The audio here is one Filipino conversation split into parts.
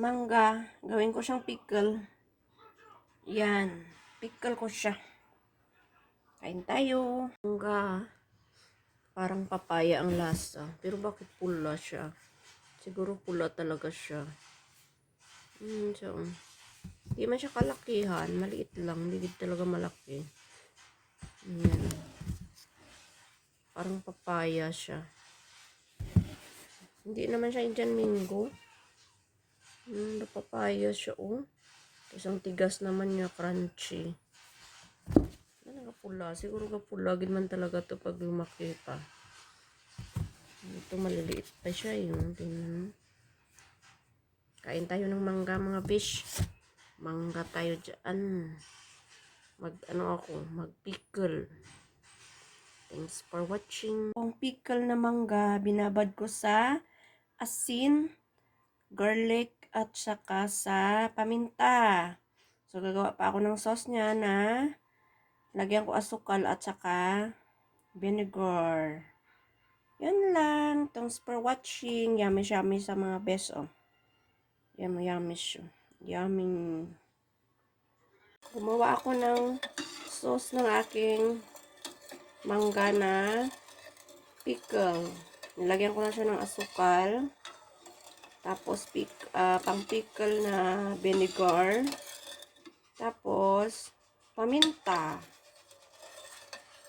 mangga. Gawin ko siyang pickle. Yan. Pickle ko siya. Kain tayo. Mangga. Parang papaya ang lasa. Pero bakit pula siya? Siguro pula talaga siya. So, hindi man siya kalakihan. Maliit lang. Hindi talaga malaki. Yan. Parang papaya siya. Hindi naman siya Indian mango. Papaya siya, oh. Isang tigas naman niya, crunchy. Ano pula? Siguro kapula. Man talaga to pag lumaki pa. Ito maliliit pa siya, yung tingnan. Kain tayo ng mangga, mga fish. Mangga tayo dyan. Mag-pickle. Thanks for watching. Ang pickle na mangga, binabad ko sa asin, garlic, at saka sa paminta. So, gagawa pa ako ng sauce niya na lagyan ko asukal at saka vinegar. Yan lang. Thanks for watching. Yummy sa mga best, oh. Yummy siya. Yummy. Gumawa ako ng sauce ng aking mangga na pickle. Nilagyan ko na siya ng asukal. Tapos, pang pickle na vinegar. Tapos, paminta.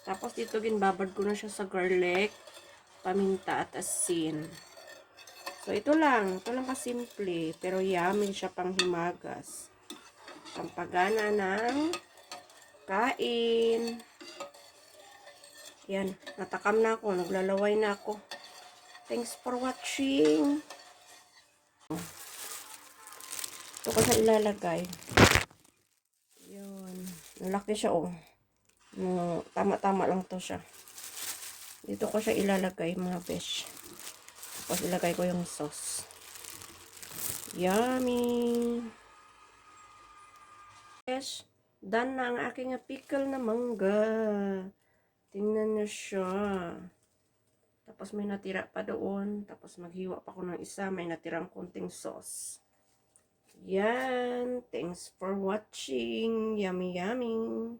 Tapos, dito ginbabad ko na siya sa garlic, paminta, at asin. So, ito lang. Ito lang kasimple. Pero yummy siya pang himagas. Pampagana ng kain. Yan. Natakam na ako. Naglalaway na ako. Thanks for watching. Ito ko siya ilalagay. Yun. Nalaki siya, oh. Tama-tama lang to siya. Dito ko siya ilalagay, mga besh. Tapos ilagay ko yung sauce. Yummy! Besh, done na ang aking pickle na mangga. Tingnan niyo siya. Tapos may natira pa doon. Tapos maghiwa pa ako ng isa. May natirang konting sauce. Yan. Thanks for watching. Yummy, yummy.